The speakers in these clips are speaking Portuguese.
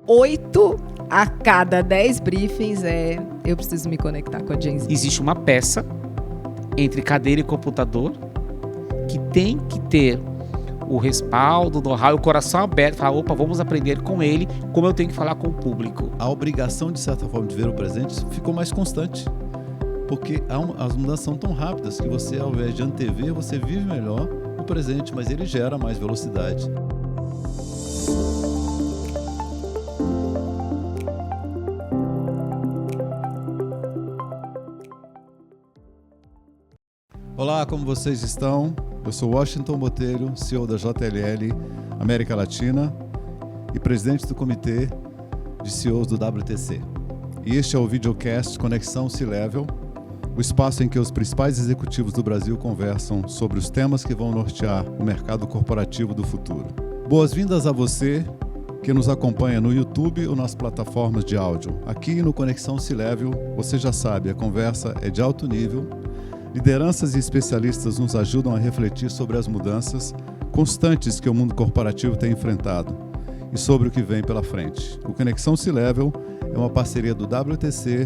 8 a cada 10 briefings eu preciso me conectar com a Gen Z. Existe uma peça entre cadeira e computador que tem que ter o respaldo, o know-how, o coração aberto, falar, opa, vamos aprender com ele como eu tenho que falar com o público. A obrigação, de certa forma, de ver o presente ficou mais constante, porque as mudanças são tão rápidas que você, ao invés de antever, você vive melhor o presente, mas ele gera mais velocidade. Olá, como vocês estão? Eu sou Washington Botelho, CEO da JLL América Latina e presidente do comitê de CEOs do WTC. E este é o videocast Conexão C-Level, o espaço em que os principais executivos do Brasil conversam sobre os temas que vão nortear o mercado corporativo do futuro. Boas-vindas a você que nos acompanha no YouTube ou nas plataformas de áudio. Aqui no Conexão C-Level, você já sabe, a conversa é de alto nível. Lideranças e especialistas nos ajudam a refletir sobre as mudanças constantes que o mundo corporativo tem enfrentado e sobre o que vem pela frente. O Conexão C-Level é uma parceria do WTC,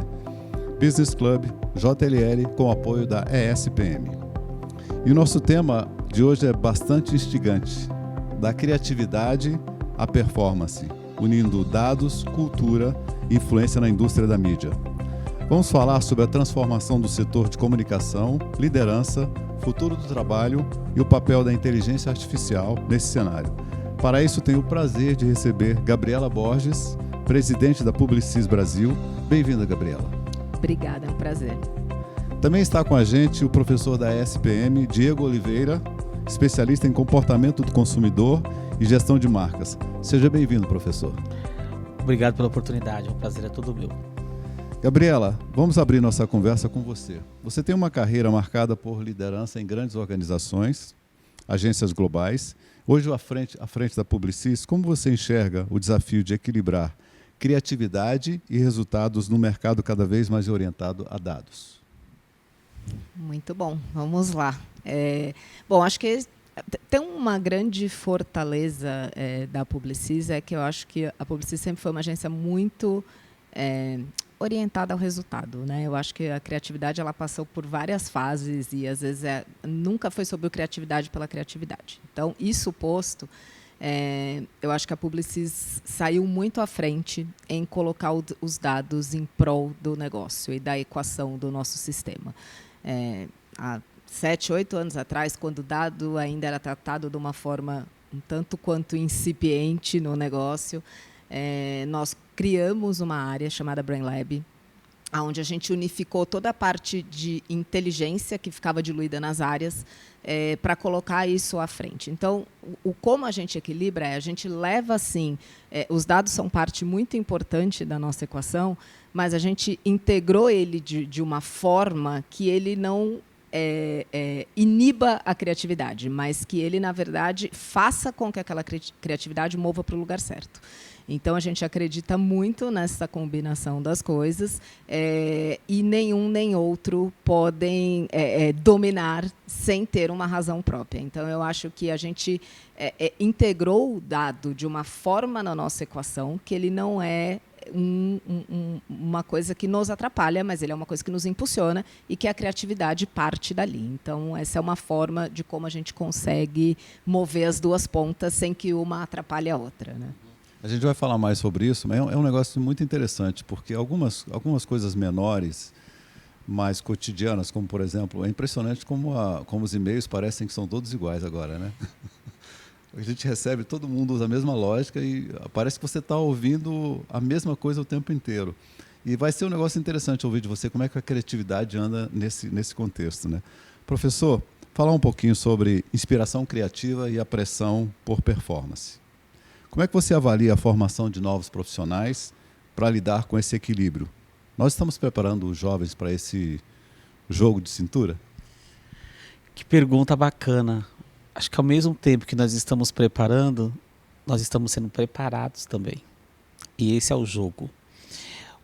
Business Club, JLL, com o apoio da ESPM. E o nosso tema de hoje é bastante instigante, da criatividade à performance, unindo dados, cultura e influência na indústria da mídia. Vamos falar sobre a transformação do setor de comunicação, liderança, futuro do trabalho e o papel da inteligência artificial nesse cenário. Para isso, tenho o prazer de receber Gabriela Borges, presidente da Publicis Brasil. Bem-vinda, Gabriela. Obrigada, é um prazer. Também está com a gente o professor da ESPM, Diego Oliveira, especialista em comportamento do consumidor e gestão de marcas. Seja bem-vindo, professor. Obrigado pela oportunidade, o prazer é todo meu. Gabriela, vamos abrir nossa conversa com você. Você tem uma carreira marcada por liderança em grandes organizações, agências globais. Hoje, à frente da Publicis, como você enxerga o desafio de equilibrar criatividade e resultados no mercado cada vez mais orientado a dados? Muito bom, vamos lá. Bom, acho que tem uma grande fortaleza da Publicis, é que eu acho que a Publicis sempre foi uma agência muito orientada ao resultado, né? Eu acho que a criatividade ela passou por várias fases e às vezes nunca foi sobre criatividade pela criatividade. Então, isso posto, eu acho que a Publicis saiu muito à frente em colocar os dados em prol do negócio e da equação do nosso sistema. Há 7, 8 anos atrás, quando o dado ainda era tratado de uma forma um tanto quanto incipiente no negócio, nós criamos uma área chamada Brain Lab, onde a gente unificou toda a parte de inteligência que ficava diluída nas áreas para colocar isso à frente. Então, como a gente equilibra a gente leva, sim, os dados são parte muito importante da nossa equação, mas a gente integrou ele de uma forma que ele não iniba a criatividade, mas que ele, na verdade, faça com que aquela criatividade mova para o lugar certo. Então, a gente acredita muito nessa combinação das coisas e nenhum nem outro podem dominar sem ter uma razão própria. Então, eu acho que a gente integrou o dado de uma forma na nossa equação que ele não é uma coisa que nos atrapalha, mas ele é uma coisa que nos impulsiona e que a criatividade parte dali. Então, essa é uma forma de como a gente consegue mover as duas pontas sem que uma atrapalhe a outra, né? A gente vai falar mais sobre isso, mas é um negócio muito interessante, porque algumas coisas menores, mais cotidianas, como, por exemplo, é impressionante como os e-mails parecem que são todos iguais agora, né? A gente recebe, todo mundo usa a mesma lógica e parece que você está ouvindo a mesma coisa o tempo inteiro. E vai ser um negócio interessante ouvir de você como é que a criatividade anda nesse contexto, né? Professor, falar um pouquinho sobre inspiração criativa e a pressão por performance. Como é que você avalia a formação de novos profissionais para lidar com esse equilíbrio? Nós estamos preparando os jovens para esse jogo de cintura? Que pergunta bacana. Acho que ao mesmo tempo que nós estamos preparando, nós estamos sendo preparados também. E esse é o jogo.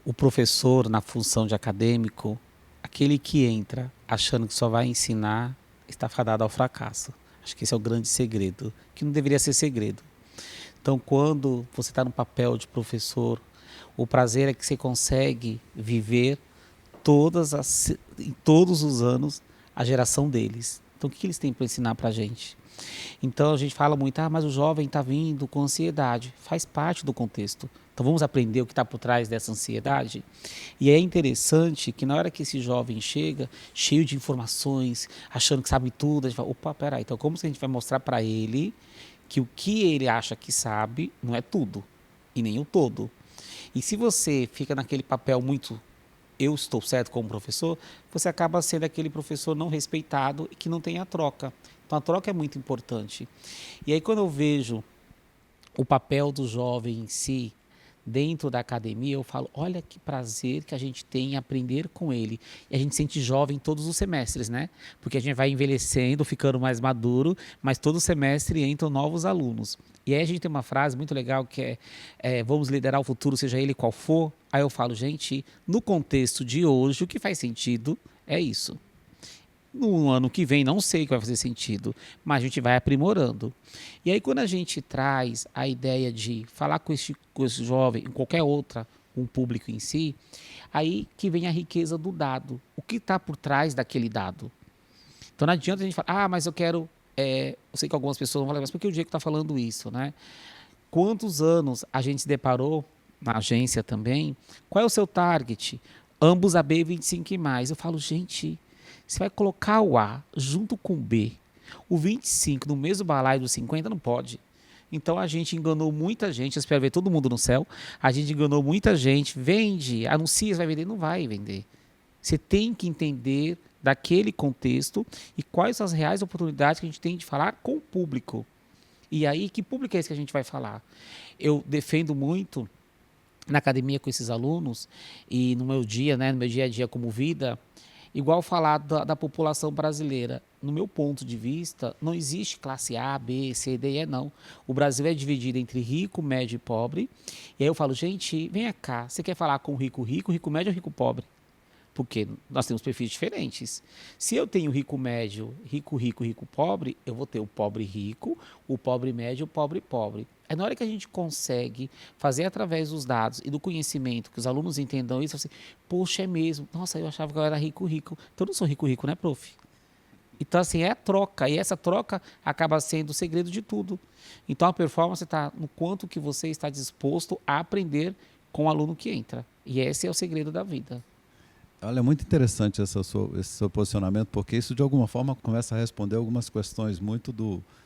O professor, na função de acadêmico, aquele que entra achando que só vai ensinar, está fadado ao fracasso. Acho que esse é o grande segredo, que não deveria ser segredo. Então, quando você está no papel de professor, o prazer é que você consegue viver em todos os anos a geração deles. Então, o que eles têm para ensinar para a gente? Então, a gente fala muito, mas o jovem está vindo com ansiedade. Faz parte do contexto. Então, vamos aprender o que está por trás dessa ansiedade? E é interessante que na hora que esse jovem chega, cheio de informações, achando que sabe tudo, a gente fala, opa, peraí, então como que a gente vai mostrar para ele que o que ele acha que sabe não é tudo, e nem o todo. E se você fica naquele papel muito eu estou certo como professor, você acaba sendo aquele professor não respeitado e que não tem a troca. Então a troca é muito importante. E aí quando eu vejo o papel do jovem em si, dentro da academia, eu falo, olha que prazer que a gente tem em aprender com ele. E a gente sente jovem todos os semestres, né? Porque a gente vai envelhecendo, ficando mais maduro, mas todo semestre entram novos alunos. E aí a gente tem uma frase muito legal que é vamos liderar o futuro, seja ele qual for. Aí eu falo, gente, no contexto de hoje, o que faz sentido é isso. No ano que vem, não sei o que vai fazer sentido, mas a gente vai aprimorando. E aí, quando a gente traz a ideia de falar com esse jovem, em qualquer outra, um público em si, aí que vem a riqueza do dado. O que está por trás daquele dado? Então, não adianta a gente falar, mas eu quero... eu sei que algumas pessoas vão falar, mas por que o Diego está falando isso, né? Quantos anos a gente se deparou, na agência também, qual é o seu target? Ambos a B 25 e mais. Eu falo, gente... Você vai colocar o A junto com o B, o 25 no mesmo balaio dos 50 não pode. Então a gente enganou muita gente, eu espero ver todo mundo no céu, a gente enganou muita gente, vende, anuncia, vai vender, não vai vender. Você tem que entender daquele contexto e quais são as reais oportunidades que a gente tem de falar com o público. E aí, que público é esse que a gente vai falar? Eu defendo muito na academia com esses alunos e no meu dia a dia como vida, igual falar da população brasileira. No meu ponto de vista, não existe classe A, B, C, D e E, não. O Brasil é dividido entre rico, médio e pobre. E aí eu falo, gente, vem cá, você quer falar com rico, rico médio ou rico pobre? Porque nós temos perfis diferentes. Se eu tenho rico médio, rico pobre, eu vou ter o pobre rico, o pobre médio e o pobre pobre. É na hora que a gente consegue fazer através dos dados e do conhecimento, que os alunos entendam isso, assim, poxa, é mesmo. Nossa, eu achava que eu era rico. Então eu não sou rico, né, prof? Então, assim, é a troca. E essa troca acaba sendo o segredo de tudo. Então, a performance está no quanto que você está disposto a aprender com o aluno que entra. E esse é o segredo da vida. Olha, é muito interessante esse seu posicionamento, porque isso, de alguma forma, começa a responder algumas questões muito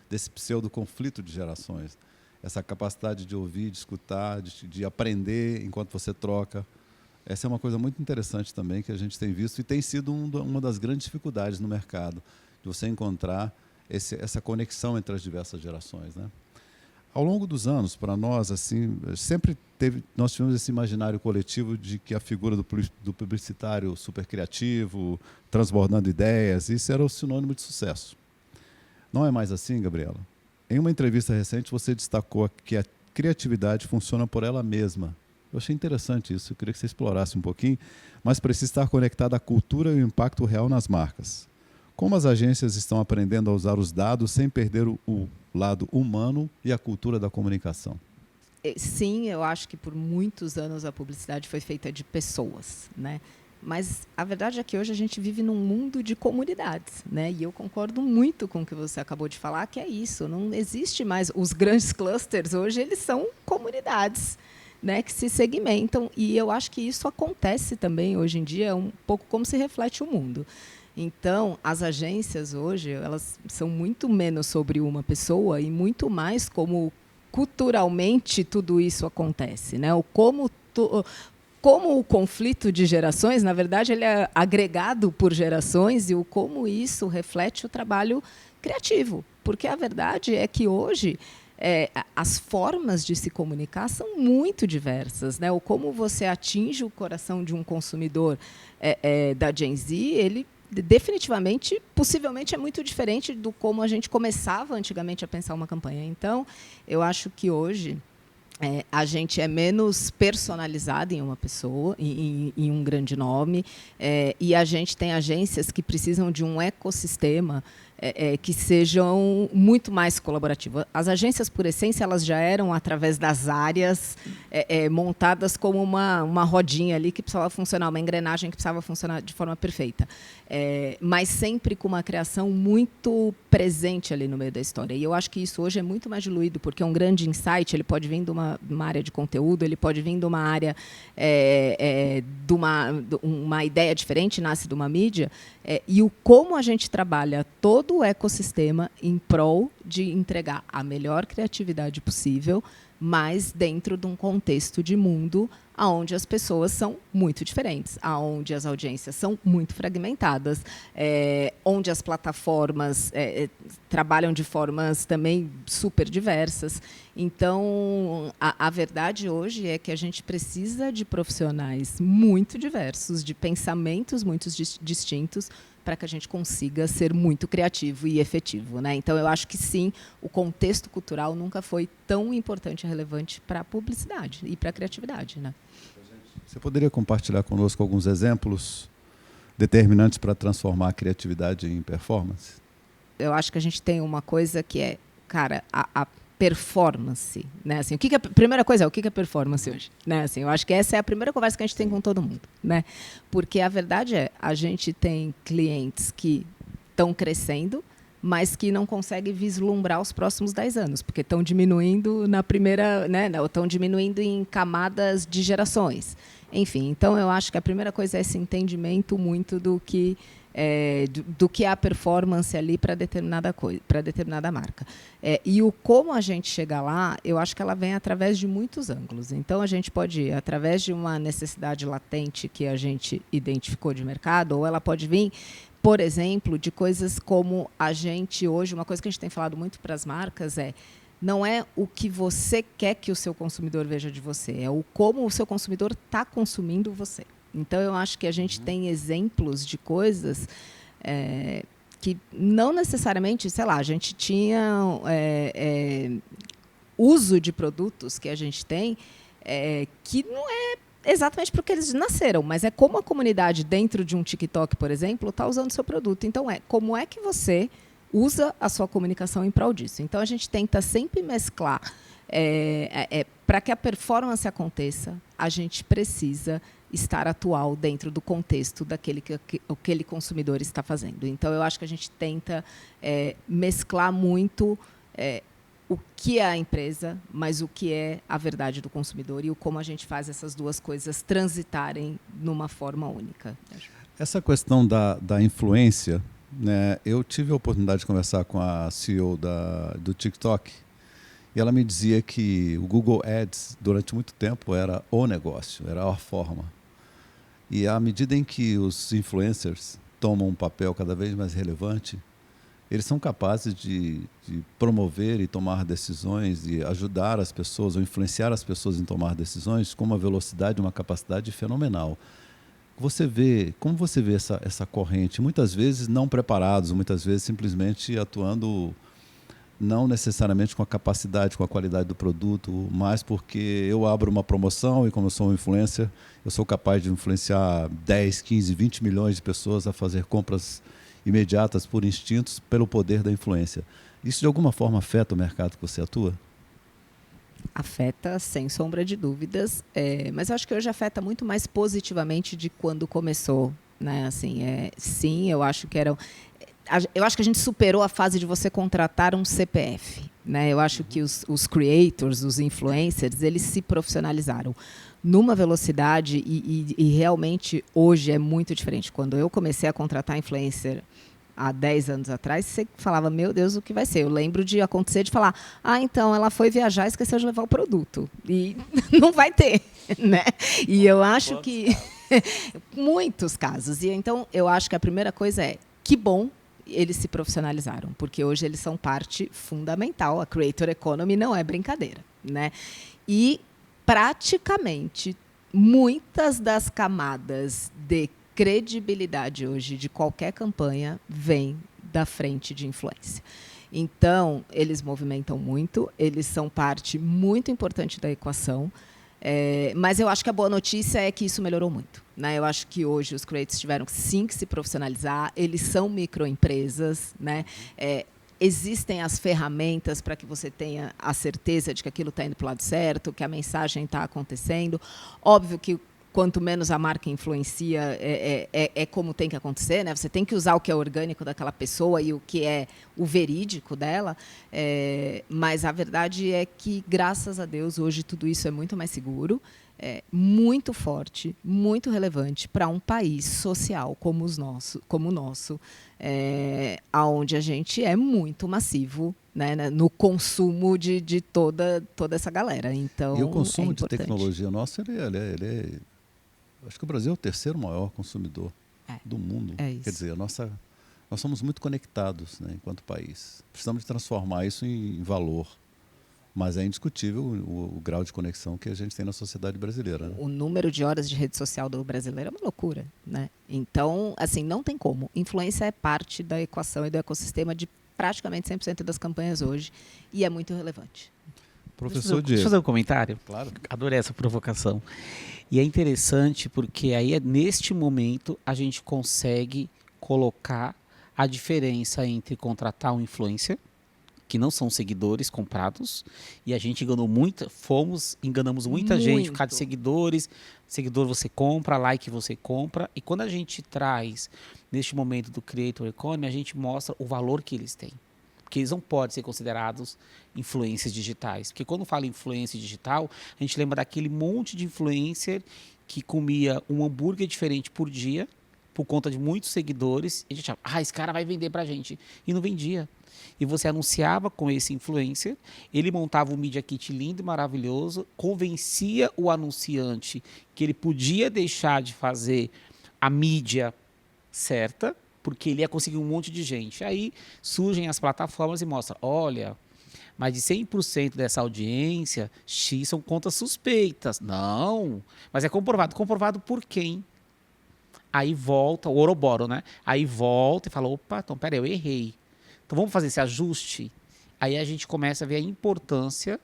desse pseudo-conflito de gerações. Essa capacidade de ouvir, de escutar, de aprender enquanto você troca. Essa é uma coisa muito interessante também que a gente tem visto e tem sido uma das grandes dificuldades no mercado, de você encontrar essa conexão entre as diversas gerações, né? Ao longo dos anos, para nós, assim, nós tivemos esse imaginário coletivo de que a figura do publicitário super criativo, transbordando ideias, isso era o sinônimo de sucesso. Não é mais assim, Gabriela? Em uma entrevista recente, você destacou que a criatividade funciona por ela mesma. Eu achei interessante isso, eu queria que você explorasse um pouquinho, mas precisa estar conectada à cultura e o impacto real nas marcas. Como as agências estão aprendendo a usar os dados sem perder o lado humano e a cultura da comunicação? Sim, eu acho que por muitos anos a publicidade foi feita de pessoas, né? Mas a verdade é que hoje a gente vive num mundo de comunidades, né? E eu concordo muito com o que você acabou de falar, que é isso. Não existe mais os grandes clusters, hoje eles são comunidades, né, que se segmentam. E eu acho que isso acontece também hoje em dia, é um pouco como se reflete o mundo. Então, as agências hoje, elas são muito menos sobre uma pessoa e muito mais como culturalmente tudo isso acontece, né? Como o conflito de gerações, na verdade, ele é agregado por gerações e como isso reflete o trabalho criativo. Porque a verdade é que hoje as formas de se comunicar são muito diversas, né? O como você atinge o coração de um consumidor da Gen Z, ele definitivamente, possivelmente, é muito diferente do como a gente começava antigamente a pensar uma campanha. Então, eu acho que hoje a gente é menos personalizado em uma pessoa, em um grande nome, e a gente tem agências que precisam de um ecossistema que sejam muito mais colaborativas. As agências, por essência, elas já eram, através das áreas, montadas como uma rodinha ali que precisava funcionar, uma engrenagem que precisava funcionar de forma perfeita. Mas sempre com uma criação muito presente ali no meio da história. E eu acho que isso hoje é muito mais diluído, porque um grande insight ele pode vir de uma área de conteúdo, ele pode vir de uma área, de uma ideia diferente, nasce de uma mídia, e como a gente trabalha todo o ecossistema em prol de entregar a melhor criatividade possível, mas dentro de um contexto de mundo onde as pessoas são muito diferentes, onde as audiências são muito fragmentadas, onde as plataformas trabalham de formas também super diversas. Então, a verdade hoje é que a gente precisa de profissionais muito diversos, de pensamentos muito distintos, para que a gente consiga ser muito criativo e efetivo, né? Então, eu acho que, sim, o contexto cultural nunca foi tão importante e relevante para a publicidade e para a criatividade, né? Você poderia compartilhar conosco alguns exemplos determinantes para transformar a criatividade em performance? Eu acho que a gente tem uma coisa que é, cara, a performance, né? Assim, a primeira coisa é o que é performance hoje, né? Assim, eu acho que essa é a primeira conversa que a gente tem com todo mundo, né? Porque a verdade é, a gente tem clientes que estão crescendo, mas que não conseguem vislumbrar os próximos 10 anos, porque estão diminuindo na primeira, né? Estão diminuindo em camadas de gerações. Enfim, então eu acho que a primeira coisa é esse entendimento muito do que é a performance ali para determinada coisa, para determinada marca. E o como a gente chega lá, eu acho que ela vem através de muitos ângulos. Então, a gente pode ir através de uma necessidade latente que a gente identificou de mercado, ou ela pode vir, por exemplo, de coisas como a gente hoje, uma coisa que a gente tem falado muito para as marcas não é o que você quer que o seu consumidor veja de você, é o como o seu consumidor está consumindo você. Então, eu acho que a gente tem exemplos de coisas que não necessariamente, sei lá, a gente tinha uso de produtos que a gente tem que não é exatamente porque eles nasceram, mas é como a comunidade dentro de um TikTok, por exemplo, está usando o seu produto. Então, como é que você usa a sua comunicação em prol disso? Então, a gente tenta sempre mesclar. Para que a performance aconteça, a gente precisa estar atual dentro do contexto daquele que aquele consumidor está fazendo. Então, eu acho que a gente tenta mesclar muito o que é a empresa, mas o que é a verdade do consumidor e como a gente faz essas duas coisas transitarem numa forma única. Essa questão da influência, né, eu tive a oportunidade de conversar com a CEO do TikTok, e ela me dizia que o Google Ads, durante muito tempo, era o negócio, era a forma. E à medida em que os influencers tomam um papel cada vez mais relevante, eles são capazes de promover e tomar decisões e ajudar as pessoas ou influenciar as pessoas em tomar decisões com uma velocidade e uma capacidade fenomenal. Como você vê essa corrente? Muitas vezes não preparados, muitas vezes simplesmente atuando não necessariamente com a capacidade, com a qualidade do produto, mas porque eu abro uma promoção e como eu sou um influencer, eu sou capaz de influenciar 10, 15, 20 milhões de pessoas a fazer compras imediatas por instintos pelo poder da influência. Isso de alguma forma afeta o mercado que você atua? Afeta, sem sombra de dúvidas, mas eu acho que hoje afeta muito mais positivamente de quando começou, né? Assim, sim, eu acho que eu acho que a gente superou a fase de você contratar um CPF, né? Eu acho que os creators, os influencers, eles se profissionalizaram numa velocidade e realmente hoje é muito diferente. Quando eu comecei a contratar influencer há 10 anos atrás, você falava, meu Deus, o que vai ser? Eu lembro de acontecer de falar, então ela foi viajar e esqueceu de levar o produto. E não vai ter, né? E eu acho que muitos casos. E então eu acho que a primeira coisa que bom eles se profissionalizaram, porque hoje eles são parte fundamental. A creator economy não é brincadeira, né? E praticamente muitas das camadas de credibilidade hoje de qualquer campanha vêm da frente de influência. Então, eles movimentam muito, eles são parte muito importante da equação. Mas eu acho que a boa notícia é que isso melhorou muito, né? Eu acho que hoje os creators tiveram sim que se profissionalizar, eles são microempresas, né? Existem as ferramentas para que você tenha a certeza de que aquilo está indo para o lado certo, que a mensagem está acontecendo. Óbvio que quanto menos a marca influencia, é como tem que acontecer, né? Você tem que usar o que é orgânico daquela pessoa e o que é o verídico dela, mas a verdade é que, graças a Deus, hoje tudo isso é muito mais seguro, muito forte, muito relevante para um país social como o nosso, onde a gente é muito massivo, né, no consumo de toda essa galera. Então, e o consumo de importante. tecnologia nosso, acho que o Brasil é o terceiro maior consumidor do mundo. Isso. Quer dizer, nós somos muito conectados, né, enquanto país. Precisamos de transformar isso em valor. Mas é indiscutível o grau de conexão que a gente tem na sociedade brasileira. Né? O número de horas de rede social do brasileiro é uma loucura, né? Então, assim, não tem como. Influência é parte da equação e do ecossistema de praticamente 100% das campanhas hoje e é muito relevante. Professor Diego. Deixa eu fazer um comentário? Claro. Adorei essa provocação. E é interessante porque aí, neste momento, a gente consegue colocar a diferença entre contratar um influencer, que não são seguidores comprados, e a gente enganamos muita gente por causa de seguidores. Seguidor você compra, like você compra, e quando a gente traz, neste momento do Creator Economy, a gente mostra o valor que eles têm. Porque eles não podem ser considerados influências digitais. Porque quando fala influência digital, a gente lembra daquele monte de influencer que comia um hambúrguer diferente por dia, por conta de muitos seguidores, e a gente achava, esse cara vai vender pra gente. E não vendia. E você anunciava com esse influencer, ele montava um media kit lindo e maravilhoso, convencia o anunciante que ele podia deixar de fazer a mídia certa, porque ele ia conseguir um monte de gente. Aí surgem as plataformas e mostram, olha, mais de 100% dessa audiência, X são contas suspeitas. Não, mas é comprovado. Comprovado por quem? Aí volta, o Ouroboro, né? Aí volta e fala, opa, então peraí, eu errei. Então vamos fazer esse ajuste? Aí a gente começa a ver a importância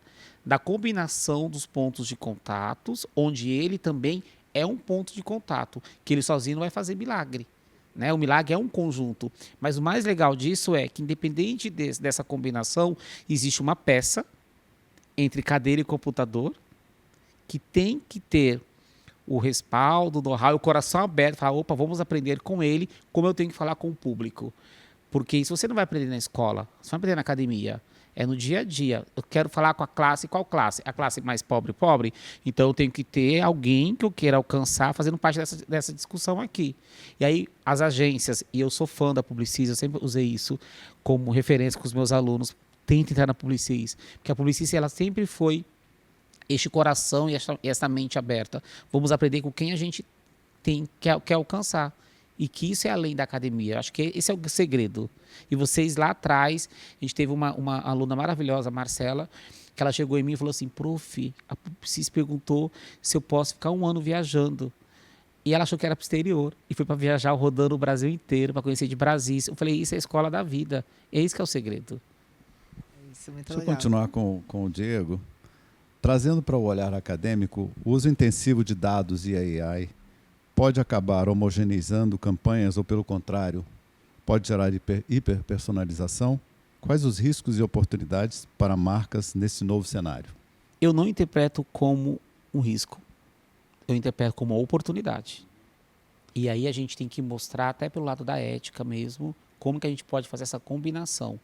da combinação dos pontos de contatos, onde ele também é um ponto de contato, que ele sozinho não vai fazer milagre. Né? O milagre é um conjunto. Mas o mais legal disso é que, independente dessa combinação, existe uma peça entre cadeira e computador que tem que ter o respaldo, o know-how, o coração aberto, falar, opa, vamos aprender com ele como eu tenho que falar com o público. Porque isso você não vai aprender na escola, você vai aprender na academia. É no dia a dia. Eu quero falar com a classe, qual classe? A classe mais pobre? Então eu tenho que ter alguém que eu queira alcançar fazendo parte dessa discussão aqui. E aí as agências, e eu sou fã da Publicis, eu sempre usei isso como referência com os meus alunos, tentem entrar na Publicis. Porque a Publicis, ela sempre foi este coração e essa mente aberta. Vamos aprender com quem a gente quer alcançar. E que isso é além da academia. Acho que esse é o segredo. E vocês lá atrás, a gente teve uma aluna maravilhosa, Marcela, que ela chegou em mim e falou assim, prof, a Publicis perguntou se eu posso ficar 1 ano viajando. E ela achou que era para o exterior. E foi para viajar rodando o Brasil inteiro, para conhecer de Brasil. Eu falei, isso é a escola da vida. É isso que é o segredo. Isso, muito Deixa legal. eu continuar com o Diego. Trazendo para o olhar acadêmico, o uso intensivo de dados e AI pode acabar homogeneizando campanhas ou, pelo contrário, pode gerar hiperpersonalização? Quais os riscos e oportunidades para marcas nesse novo cenário? Eu não interpreto como um risco. Eu interpreto como uma oportunidade. E aí a gente tem que mostrar, até pelo lado da ética mesmo, como que a gente pode fazer essa combinação.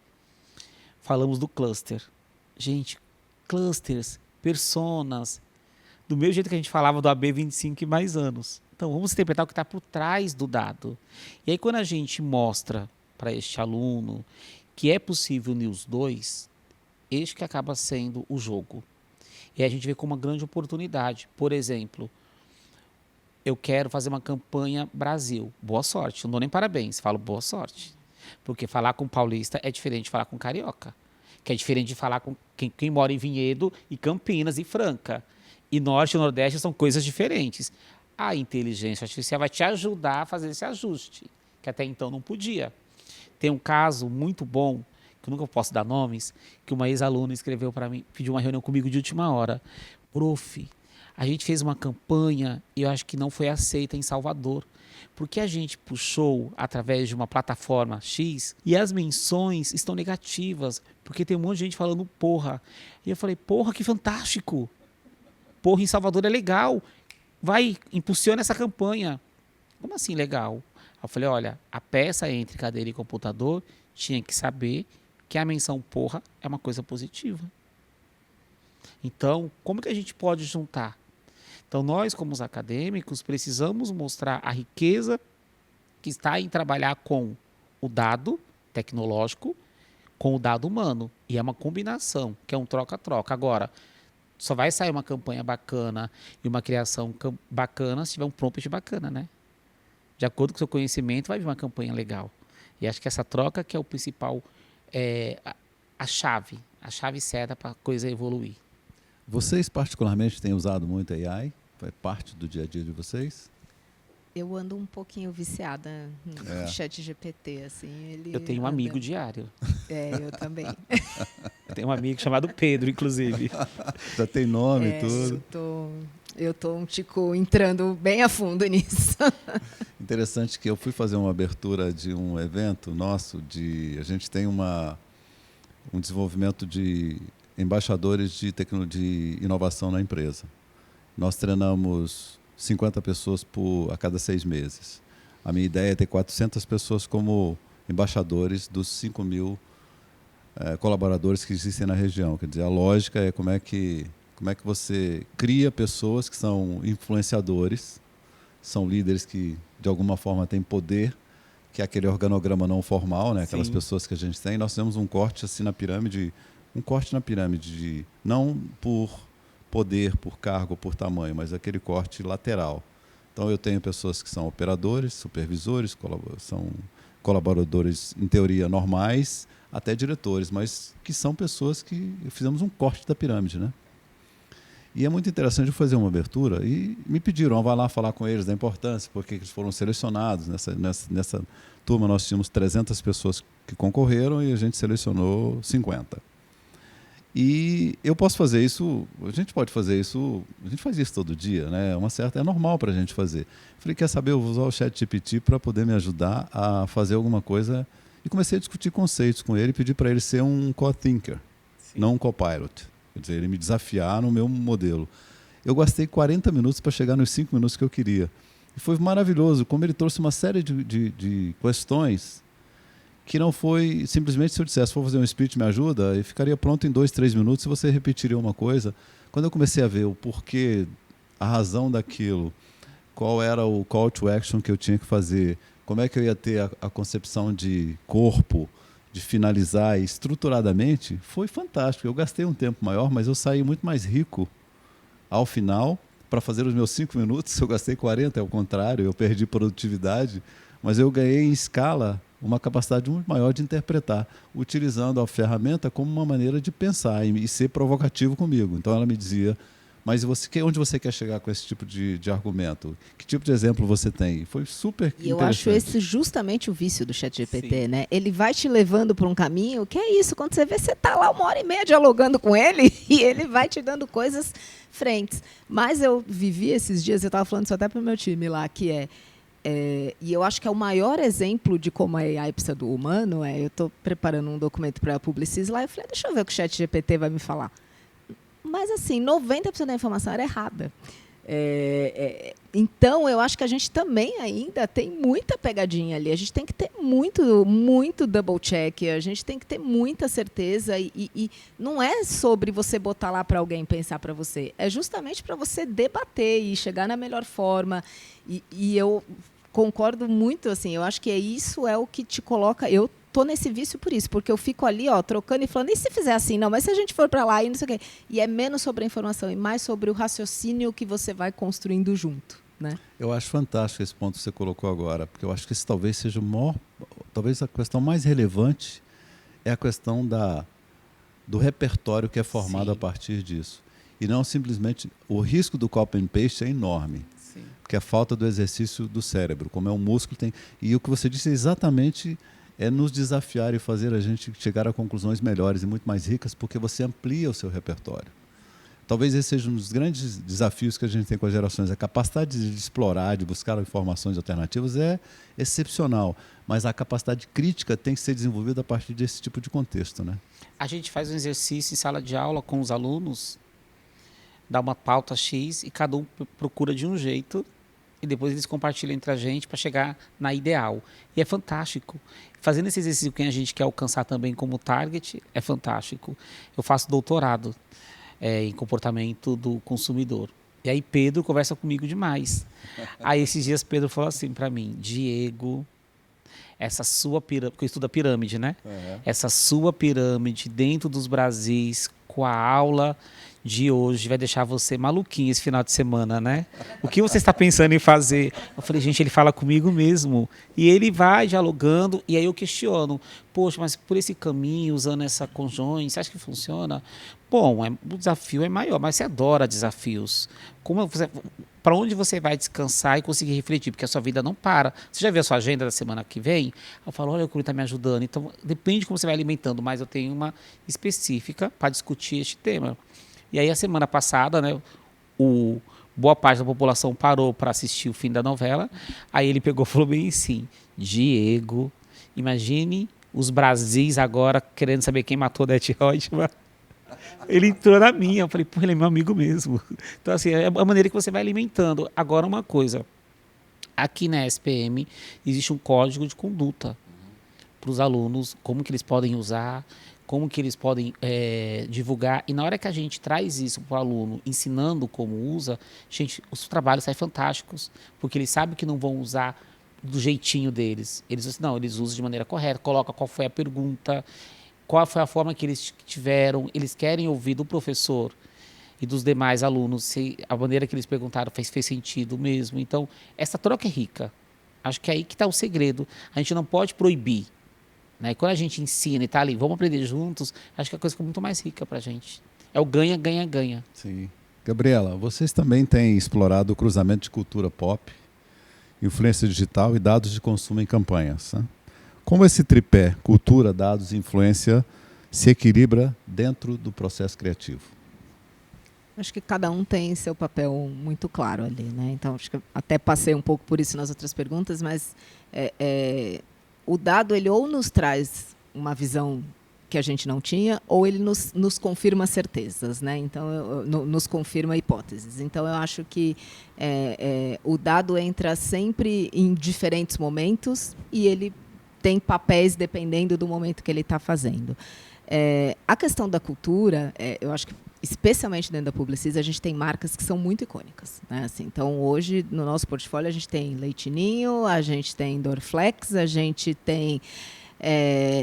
Falamos do cluster. Gente, clusters, personas, do mesmo jeito que a gente falava do AB25 e mais anos. Então, vamos interpretar o que está por trás do dado. E aí, quando a gente mostra para este aluno que é possível unir os dois, este que acaba sendo o jogo. E aí a gente vê como uma grande oportunidade. Por exemplo, eu quero fazer uma campanha Brasil. Boa sorte. Não dou nem parabéns, falo boa sorte. Porque falar com paulista é diferente de falar com carioca. Que é diferente de falar com quem mora em Vinhedo e Campinas e Franca. E Norte e Nordeste são coisas diferentes. A inteligência artificial vai te ajudar a fazer esse ajuste, que até então não podia. Tem um caso muito bom, que eu nunca posso dar nomes, que uma ex-aluna escreveu para mim, pediu uma reunião comigo de última hora. Prof, A gente fez uma campanha e eu acho que não foi aceita em Salvador. Porque a gente puxou através de uma plataforma X e as menções estão negativas. Porque tem um monte de gente falando porra. E eu falei, porra, que fantástico. Porra, em Salvador é legal. Vai, impulsiona essa campanha. Como assim legal? Eu falei, olha, a peça entre cadeira e computador tinha que saber que a menção porra é uma coisa positiva. Então, como que a gente pode juntar? Então, nós, como os acadêmicos, precisamos mostrar a riqueza que está em trabalhar com o dado tecnológico com o dado humano. E é uma combinação, que é um troca-troca. Agora, só vai sair uma campanha bacana e uma criação bacana se tiver um prompt bacana, né? De acordo com o seu conhecimento, vai vir uma campanha legal. E acho que essa troca que é o principal, a chave certa para a coisa evoluir. Vocês, particularmente, têm usado muito AI? É parte do dia a dia de vocês? Eu ando um pouquinho viciada no ChatGPT, assim. Eu tenho um amigo diário. Eu também. Eu tenho um amigo chamado Pedro, inclusive. Já tem nome e tudo. Eu tô um tico entrando bem a fundo nisso. Interessante que eu fui fazer uma abertura de um evento nosso, a gente tem um desenvolvimento de embaixadores de inovação na empresa. Nós treinamos 50 pessoas a cada 6 meses. A minha ideia é ter 400 pessoas como embaixadores dos 5.000 colaboradores que existem na região. Quer dizer, a lógica é como é que você cria pessoas que são influenciadores, são líderes que, de alguma forma, têm poder, que é aquele organograma não formal, né? Aquelas pessoas que a gente tem. Nós temos um corte assim na pirâmide, não por poder, por cargo, por tamanho, mas aquele corte lateral. Então, eu tenho pessoas que são operadores, supervisores, são colaboradores, em teoria, normais, até diretores, mas que são pessoas que fizemos um corte da pirâmide, né? E é muito interessante fazer uma abertura e me pediram, vai lá falar com eles da importância, porque eles foram selecionados. Nessa turma nós tínhamos 300 pessoas que concorreram e a gente selecionou 50. E eu posso fazer isso, a gente pode fazer isso, a gente faz isso todo dia, né? É normal para a gente fazer. Falei, quer saber, eu vou usar o ChatGPT para poder me ajudar a fazer alguma coisa. E comecei a discutir conceitos com ele e pedi para ele ser um co-thinker, não um copilot. Quer dizer, ele me desafiar no meu modelo. Eu gastei 40 minutos para chegar nos 5 minutos que eu queria. E foi maravilhoso, como ele trouxe uma série de questões que não foi simplesmente se eu dissesse, vou fazer um speech, me ajuda, e ficaria pronto em 2, 3 minutos e você repetiria uma coisa. Quando eu comecei a ver o porquê, a razão daquilo, qual era o call to action que eu tinha que fazer, como é que eu ia ter a concepção de corpo, de finalizar estruturadamente, foi fantástico. Eu gastei um tempo maior, mas eu saí muito mais rico ao final. Para fazer os meus 5 minutos, eu gastei 40, é o contrário, eu perdi produtividade, mas eu ganhei em escala uma capacidade muito maior de interpretar, utilizando a ferramenta como uma maneira de pensar e ser provocativo comigo. Então ela me dizia, mas onde você quer chegar com esse tipo de argumento? Que tipo de exemplo você tem? Foi super interessante. E eu acho esse justamente o vício do ChatGPT, né? Ele vai te levando para um caminho, que é isso, quando você vê, você está lá 1h30 dialogando com ele e ele vai te dando coisas frentes. Mas eu vivi esses dias, eu estava falando isso até para o meu time lá, que e eu acho que é o maior exemplo de como a AI precisa do humano. Eu estou preparando um documento para a Publicis lá, eu falei, deixa eu ver o que o ChatGPT vai me falar. Mas, assim, 90% da informação era errada. Então, eu acho que a gente também ainda tem muita pegadinha ali. A gente tem que ter muito double check, a gente tem que ter muita certeza. E não é sobre você botar lá para alguém pensar para você. É justamente para você debater e chegar na melhor forma. E eu concordo muito, assim, eu acho que isso é o que te coloca... Eu tô nesse vício por isso, porque eu fico ali, trocando e falando, e se fizer assim? Não, mas se a gente for para lá e não sei o quê. E é menos sobre a informação e mais sobre o raciocínio que você vai construindo junto, né? Eu acho fantástico esse ponto que você colocou agora, porque eu acho que esse talvez seja talvez a questão mais relevante é a questão do repertório que é formado a partir disso. E não simplesmente... O risco do copy and paste é enorme. Sim. Porque é a falta do exercício do cérebro, como é um músculo, tem... E o que você disse é exatamente... é nos desafiar e fazer a gente chegar a conclusões melhores e muito mais ricas, porque você amplia o seu repertório. Talvez esse seja um dos grandes desafios que a gente tem com as gerações. A capacidade de explorar, de buscar informações alternativas é excepcional, mas a capacidade crítica tem que ser desenvolvida a partir desse tipo de contexto, né? A gente faz um exercício em sala de aula com os alunos, dá uma pauta X e cada um procura de um jeito e depois eles compartilham entre a gente para chegar na ideal. E é fantástico. Fazendo esse exercício que a gente quer alcançar também como target, é fantástico. Eu faço doutorado em comportamento do consumidor. E aí Pedro conversa comigo demais. Aí esses dias Pedro falou assim para mim: Diego, essa sua pirâmide, porque eu estudo a pirâmide, né? Uhum. Essa sua pirâmide dentro dos Brasis, com a aula de hoje, vai deixar você maluquinho esse final de semana, né? O que você está pensando em fazer? Eu falei, gente, ele fala comigo mesmo. E ele vai dialogando, e aí eu questiono. Poxa, mas por esse caminho, usando essa conjunção, você acha que funciona? Bom, o desafio é maior, mas você adora desafios. Para onde você vai descansar e conseguir refletir? Porque a sua vida não para. Você já viu a sua agenda da semana que vem? Eu falo, olha, o Curi está me ajudando. Então, depende de como você vai alimentando, mas eu tenho uma específica para discutir este tema. E aí, a semana passada, né, boa parte da população parou para assistir o fim da novela. Aí ele pegou e falou bem assim: Diego, imagine os Brasis agora querendo saber quem matou Odete Roitman. Ele entrou na minha. Eu falei, pô, ele é meu amigo mesmo. Então, assim, é a maneira que você vai alimentando. Agora, uma coisa. Aqui na SPM existe um código de conduta para os alunos, como que eles podem usar, como que eles podem divulgar. E na hora que a gente traz isso para o aluno, ensinando como usa, gente, os trabalhos saem fantásticos, porque eles sabem que não vão usar do jeitinho deles. Eles usam de maneira correta, coloca qual foi a pergunta, qual foi a forma que eles tiveram, eles querem ouvir do professor e dos demais alunos se a maneira que eles perguntaram fez sentido mesmo. Então, essa troca é rica. Acho que é aí que está o segredo. A gente não pode proibir. Né? E quando a gente ensina e está ali, vamos aprender juntos, acho que a coisa fica muito mais rica para a gente. É o ganha, ganha, ganha. Sim. Gabriela, vocês também têm explorado o cruzamento de cultura pop, influência digital e dados de consumo em campanhas, né? Como esse tripé, cultura, dados e influência, se equilibra dentro do processo criativo? Acho que cada um tem seu papel muito claro ali, né? Então, acho que até passei um pouco por isso nas outras perguntas, mas o dado, ele ou nos traz uma visão que a gente não tinha, ou ele nos confirma certezas, né? Então, nos confirma hipóteses. Então, eu acho que o dado entra sempre em diferentes momentos e ele tem papéis dependendo do momento que ele está fazendo. A questão da cultura, eu acho que, especialmente dentro da Publicis, a gente tem marcas que são muito icônicas, né? Assim, então, hoje, no nosso portfólio, a gente tem Leite Ninho, a gente tem Dorflex, a gente tem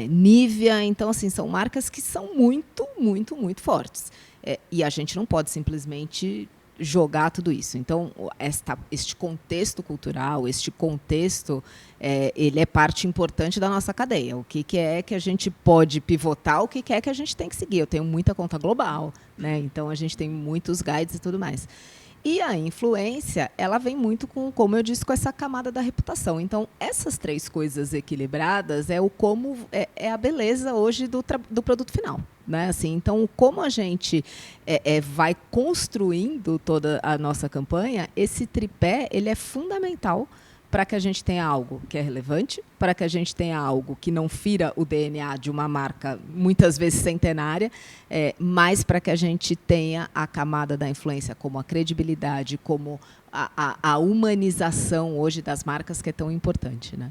Nivea. Então, assim, são marcas que são muito, muito, muito fortes. E a gente não pode simplesmente jogar tudo isso. Então, este contexto cultural, este contexto, ele é parte importante da nossa cadeia. O que é que a gente pode pivotar, o que é que a gente tem que seguir. Eu tenho muita conta global, né? Então a gente tem muitos guides e tudo mais. E a influência, ela vem muito com, como eu disse, com essa camada da reputação. Então, essas três coisas equilibradas é a beleza hoje do produto final, né? Assim, então, como a gente vai construindo toda a nossa campanha, esse tripé, ele é fundamental para que a gente tenha algo que é relevante, para que a gente tenha algo que não fira o DNA de uma marca, muitas vezes centenária, mas para que a gente tenha a camada da influência, como a credibilidade, como a humanização hoje das marcas, que é tão importante, né?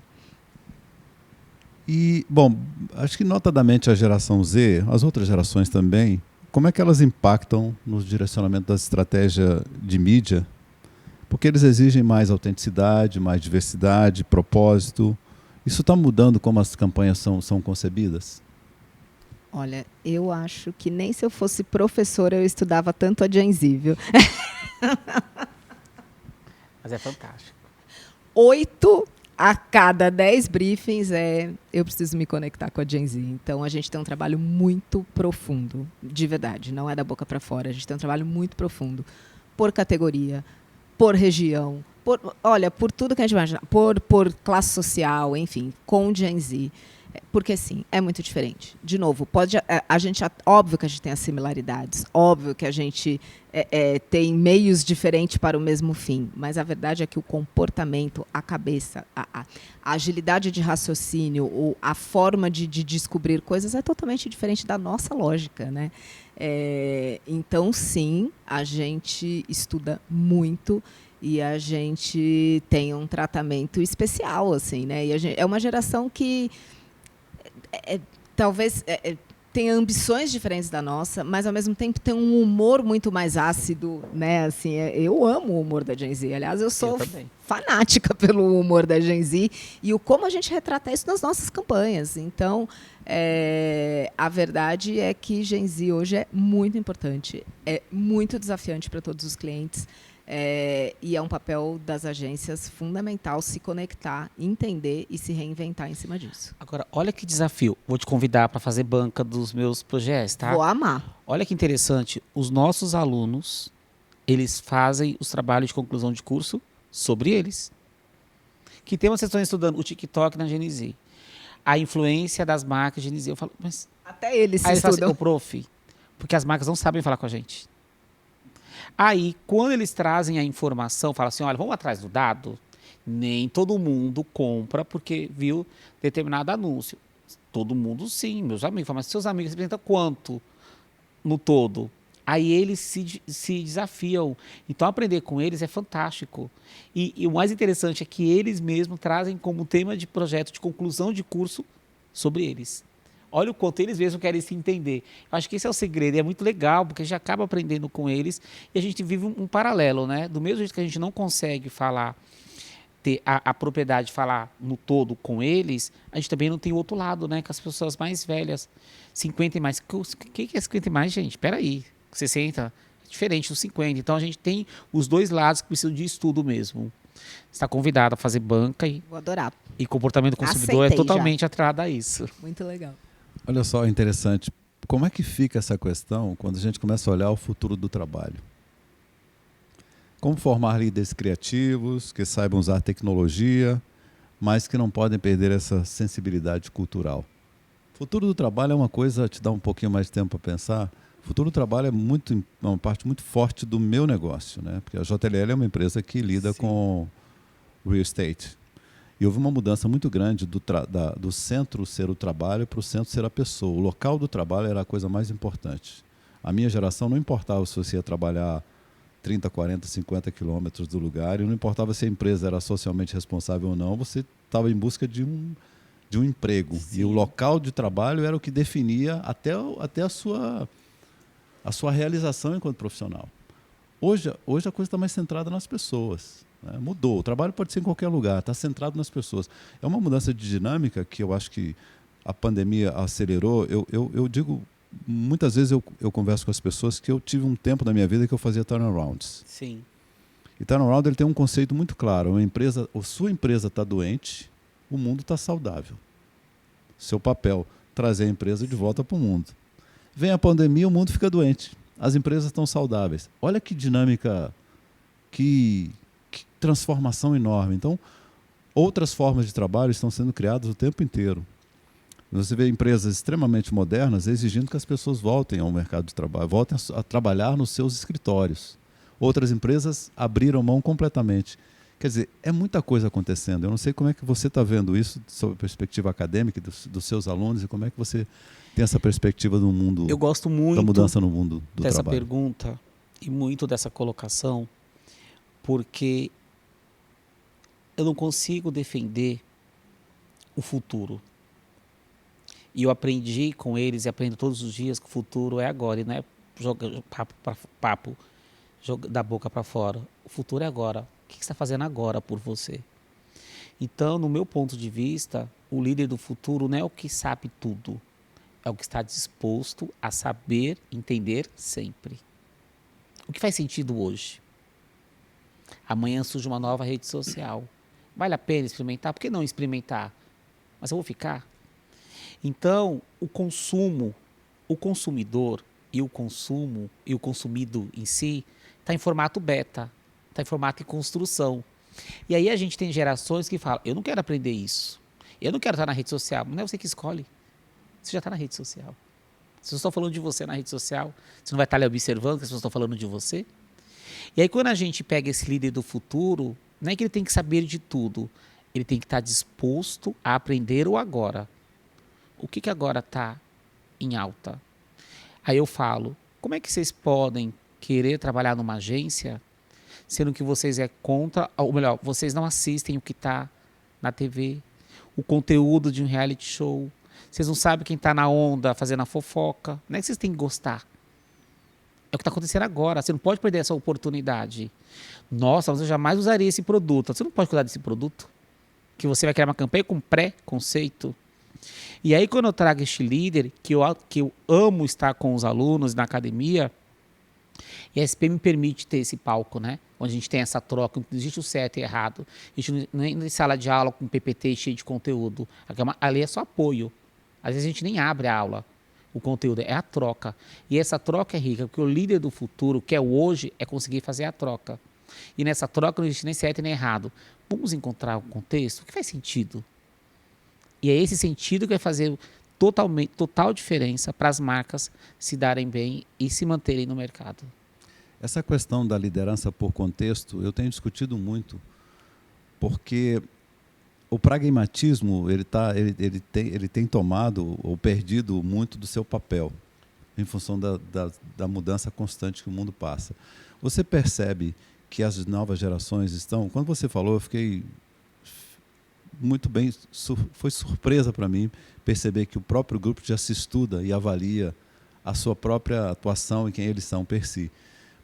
E, bom, acho que notadamente a geração Z, as outras gerações também, como é que elas impactam no direcionamento da estratégia de mídia? Porque eles exigem mais autenticidade, mais diversidade, propósito. Isso está mudando como as campanhas são concebidas? Olha, eu acho que nem se eu fosse professora eu estudava tanto a Gen Z, viu? Mas é fantástico. 8 a cada 10 briefings eu preciso me conectar com a Gen Z. Então, a gente tem um trabalho muito profundo, de verdade, não é da boca para fora. A gente tem um trabalho muito profundo por categoria, por região, por tudo que a gente imagina, por classe social, enfim, com Gen Z. Porque, sim, é muito diferente. De novo, óbvio que a gente tem as similaridades, óbvio que a gente tem meios diferentes para o mesmo fim, mas a verdade é que o comportamento, a cabeça, a agilidade de raciocínio, a forma de descobrir coisas é totalmente diferente da nossa lógica, né? Então, sim, a gente estuda muito e a gente tem um tratamento especial, assim, né? E é uma geração que talvez tenha ambições diferentes da nossa, mas ao mesmo tempo tem um humor muito mais ácido, né? Assim, eu amo o humor da Gen Z. Aliás, eu sou fanática pelo humor da Gen Z e como a gente retrata isso nas nossas campanhas. Então, a verdade é que Gen Z hoje é muito importante, é muito desafiante para todos os clientes. E é um papel das agências fundamental se conectar, entender e se reinventar em cima disso. Agora, olha que desafio. Vou te convidar para fazer banca dos meus projetos, tá? Vou amar. Olha que interessante. Os nossos alunos, eles fazem os trabalhos de conclusão de curso sobre eles. Que tem uma sessão estudando o TikTok na Gen Z. A influência das marcas Gen Z. Eu falo, mas... Até eles se estudam. Aí eles falam assim, prof, porque as marcas não sabem falar com a gente. Aí, quando eles trazem a informação, falam assim, olha, vamos atrás do dado, nem todo mundo compra porque viu determinado anúncio. Todo mundo sim, meus amigos. Falam, mas seus amigos representam quanto no todo? Aí eles se desafiam. Então, aprender com eles é fantástico. E o mais interessante é que eles mesmos trazem como tema de projeto de conclusão de curso sobre eles. Olha o quanto eles mesmos querem se entender. Eu acho que esse é o segredo, e é muito legal, porque a gente acaba aprendendo com eles e a gente vive um paralelo, né? Do mesmo jeito que a gente não consegue falar, ter a propriedade de falar no todo com eles, a gente também não tem o outro lado, né? Com as pessoas mais velhas, 50 e mais. O que é 50 e mais, gente? Espera aí, 60 é diferente dos 50. Então a gente tem os dois lados que precisam de estudo mesmo. Você está convidado a fazer banca Vou adorar. E comportamento do consumidor Aceitei é totalmente atrelado a isso. Muito legal. Olha só, interessante. Como é que fica essa questão quando a gente começa a olhar o futuro do trabalho? Como formar líderes criativos, que saibam usar tecnologia, mas que não podem perder essa sensibilidade cultural? O futuro do trabalho é uma coisa, te dá um pouquinho mais de tempo para pensar. O futuro do trabalho é uma parte muito forte do meu negócio, né? Porque a JLL é uma empresa que lida com real estate. E houve uma mudança muito grande do centro ser o trabalho para o centro ser a pessoa. O local do trabalho era a coisa mais importante. A minha geração não importava se você ia trabalhar 30, 40, 50 quilômetros do lugar, e não importava se a empresa era socialmente responsável ou não, você estava em busca de um emprego. Sim. E o local de trabalho era o que definia até a sua realização enquanto profissional. Hoje a coisa está mais centrada nas pessoas. Mudou. O trabalho pode ser em qualquer lugar, está centrado nas pessoas. É uma mudança de dinâmica que eu acho que a pandemia acelerou. Eu digo, muitas vezes eu converso com as pessoas que eu tive um tempo na minha vida que eu fazia turnarounds. Sim. E turnaround ele tem um conceito muito claro. A sua empresa está doente, o mundo está saudável. Seu papel, trazer a empresa de volta para o mundo. Vem a pandemia, o mundo fica doente. As empresas estão saudáveis. Olha que dinâmica, que transformação enorme. Então, outras formas de trabalho estão sendo criadas o tempo inteiro. Você vê empresas extremamente modernas exigindo que as pessoas voltem ao mercado de trabalho, voltem a trabalhar nos seus escritórios. Outras empresas abriram mão completamente. Quer dizer, é muita coisa acontecendo. Eu não sei como é que você está vendo isso sob a perspectiva acadêmica dos seus alunos e como é que você tem essa perspectiva do mundo. Eu gosto muito da mudança no mundo do dessa trabalho. Pergunta e muito dessa colocação, porque eu não consigo defender o futuro. E eu aprendi com eles e aprendo todos os dias que o futuro é agora e não é papo da boca para fora. O futuro é agora. O que você está fazendo agora por você? Então, no meu ponto de vista, o líder do futuro não é o que sabe tudo. É o que está disposto a saber, entender sempre. O que faz sentido hoje? Amanhã surge uma nova rede social. Vale a pena experimentar? Por que não experimentar? Mas eu vou ficar? Então, o consumo, o consumidor e o consumo e o consumido em si está em formato beta, está em formato de construção. E aí a gente tem gerações que falam, eu não quero aprender isso. Eu não quero estar na rede social. Não é você que escolhe. Você já está na rede social. Se eu estou falando de você na rede social, você não vai estar ali observando que as pessoas estão falando de você? E aí, quando a gente pega esse líder do futuro, não é que ele tem que saber de tudo. Ele tem que estar disposto a aprender o agora. O que agora está em alta? Aí eu falo, como é que vocês podem querer trabalhar numa agência, sendo que vocês é contra, ou melhor, vocês não assistem o que está na TV, o conteúdo de um reality show, vocês não sabem quem está na onda fazendo a fofoca, não é que vocês têm que gostar. É o que está acontecendo agora, você não pode perder essa oportunidade. Nossa, você jamais usaria esse produto, você não pode cuidar desse produto, que você vai criar uma campanha com pré-conceito. E aí, quando eu trago este líder, que eu amo estar com os alunos na academia, e a SP me permite ter esse palco, né? Onde a gente tem essa troca, não existe o certo e errado. A gente não é em sala de aula com PPT cheio de conteúdo. Ali é só apoio. Às vezes a gente nem abre a aula, o conteúdo, é a troca. E essa troca é rica, porque o líder do futuro, que é o hoje, é conseguir fazer a troca. E nessa troca não existe nem certo nem errado. Vamos encontrar um contexto que faz sentido. E é esse sentido que vai fazer total diferença para as marcas se darem bem e se manterem no mercado. Essa questão da liderança por contexto, eu tenho discutido muito, porque o pragmatismo ele tem tomado ou perdido muito do seu papel, em função da mudança constante que o mundo passa. Você percebe que as novas gerações estão... Quando você falou, eu fiquei muito bem... Foi surpresa para mim perceber que o próprio grupo já se estuda e avalia a sua própria atuação e quem eles são per si.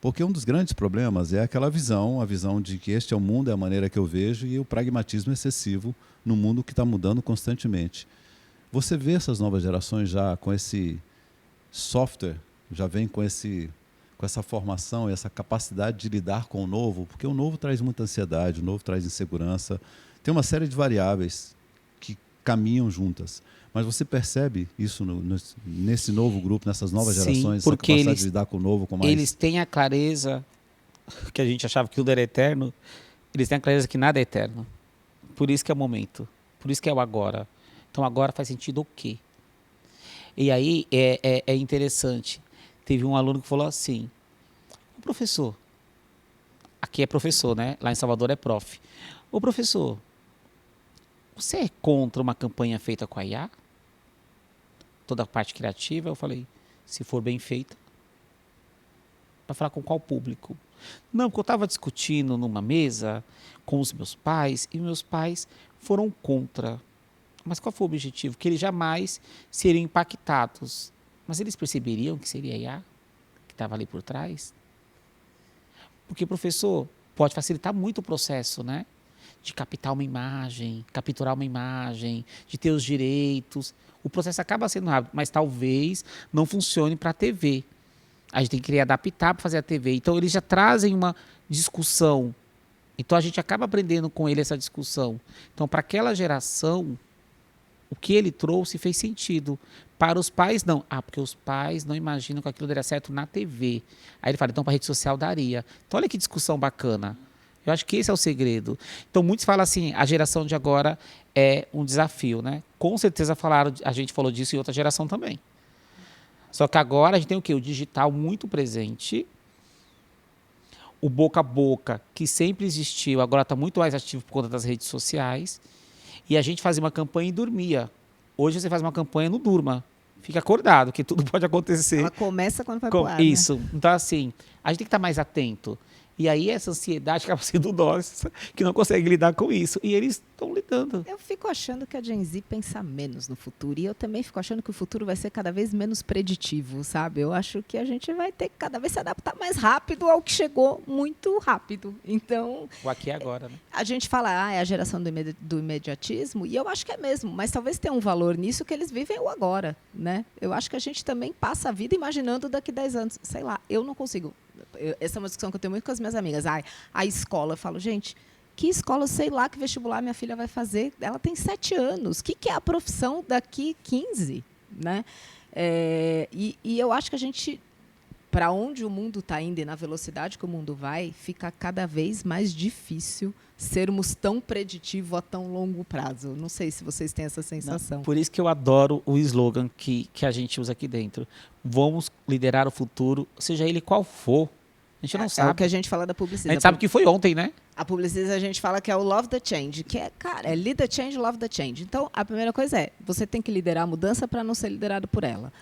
Porque um dos grandes problemas é aquela visão, a visão de que este é o mundo, é a maneira que eu vejo, e o pragmatismo excessivo no mundo que está mudando constantemente. Você vê essas novas gerações já com esse software, já vem com essa formação, essa capacidade de lidar com o novo, porque o novo traz muita ansiedade, o novo traz insegurança, tem uma série de variáveis que caminham juntas. Mas você percebe isso nesse novo grupo, nessas novas gerações, essa capacidade de lidar com o novo, com mais... Eles têm a clareza, que a gente achava que tudo era eterno, eles têm a clareza que nada é eterno. Por isso que é o momento, por isso que é o agora. Então agora faz sentido o quê? E aí é interessante. Teve um aluno que falou assim, o professor, aqui é professor, né? Lá em Salvador é prof. Ô professor, você é contra uma campanha feita com a IA? Toda a parte criativa? Eu falei, se for bem feita. Para falar com qual público? Não, porque eu estava discutindo numa mesa com os meus pais e meus pais foram contra. Mas qual foi o objetivo? Que eles jamais seriam impactados. Mas eles perceberiam que seria a IA que estava ali por trás? Porque, professor, pode facilitar muito o processo, né? De captar uma imagem, capturar uma imagem, de ter os direitos. O processo acaba sendo rápido, mas talvez não funcione para a TV. A gente tem que querer adaptar para fazer a TV. Então, eles já trazem uma discussão. Então, a gente acaba aprendendo com ele essa discussão. Então, para aquela geração, o que ele trouxe fez sentido. Para os pais, não. Ah, porque os pais não imaginam que aquilo daria certo na TV. Aí ele fala, então, para a rede social daria. Então, olha que discussão bacana. Eu acho que esse é o segredo. Então, muitos falam assim, a geração de agora é um desafio, né? Com certeza a gente falou disso em outra geração também. Só que agora a gente tem o quê? O digital muito presente, o boca a boca, que sempre existiu, agora está muito mais ativo por conta das redes sociais, e a gente fazia uma campanha e dormia. Hoje você faz uma campanha e não durma. Fica acordado, que tudo pode acontecer. Ela começa quando vai pro ar, isso. Né? Então, assim, a gente tem que estar mais atento. E aí essa ansiedade acaba sendo nós que não consegue lidar com isso. E eles estão lidando. Eu fico achando que a Gen Z pensa menos no futuro. E eu também fico achando que o futuro vai ser cada vez menos preditivo, sabe? Eu acho que a gente vai ter que cada vez se adaptar mais rápido ao que chegou muito rápido. Então... O aqui é agora, né? A gente fala, é a geração do imediatismo. E eu acho que é mesmo. Mas talvez tenha um valor nisso que eles vivem o agora, né? Eu acho que a gente também passa a vida imaginando daqui 10 anos. Sei lá, eu não consigo... Essa é uma discussão que eu tenho muito com as minhas amigas. A escola, eu falo, gente, que escola, sei lá que vestibular minha filha vai fazer. Ela tem 7 anos. O que é a profissão daqui 15? Né? E eu acho que a gente para onde o mundo está indo e na velocidade que o mundo vai, fica cada vez mais difícil sermos tão preditivos a tão longo prazo. Não sei se vocês têm essa sensação. Não, por isso que eu adoro o slogan que a gente usa aqui dentro. Vamos liderar o futuro, seja ele qual for. A gente não sabe. É o que a gente fala da publicidade. A gente sabe que foi ontem, né? A publicidade a gente fala que é o love the change, que é, cara, é lead the change, love the change. Então, a primeira coisa é, você tem que liderar a mudança para não ser liderado por ela.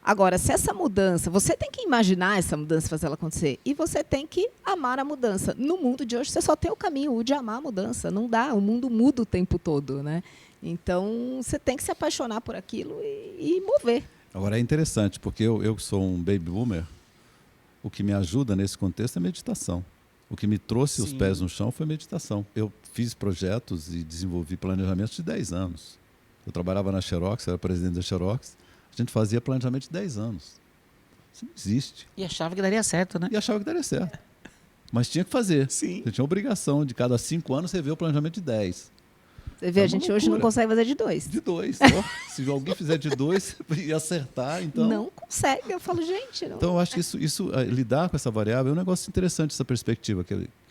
Agora, se essa mudança, você tem que imaginar essa mudança, fazer ela acontecer, e você tem que amar a mudança. No mundo de hoje, você só tem o caminho de amar a mudança. Não dá, o mundo muda o tempo todo, né? Então, você tem que se apaixonar por aquilo e mover. Agora, é interessante, porque eu que sou um baby boomer, o que me ajuda nesse contexto é meditação. O que me trouxe os pés no chão foi meditação. Eu fiz projetos e desenvolvi planejamentos de 10 anos. Eu trabalhava na Xerox, era presidente da Xerox. A gente fazia planejamento de 10 anos. Isso não existe. E achava que daria certo, né? E achava que daria certo. Mas tinha que fazer. Sim. Você tinha a obrigação de cada 5 anos você ver o planejamento de 10. Você vê, a gente hoje não consegue fazer de 2. De 2. Se alguém fizer de 2 e acertar, então... Não consegue. Eu falo, gente... Não. Então, eu acho que isso lidar com essa variável é um negócio interessante, essa perspectiva.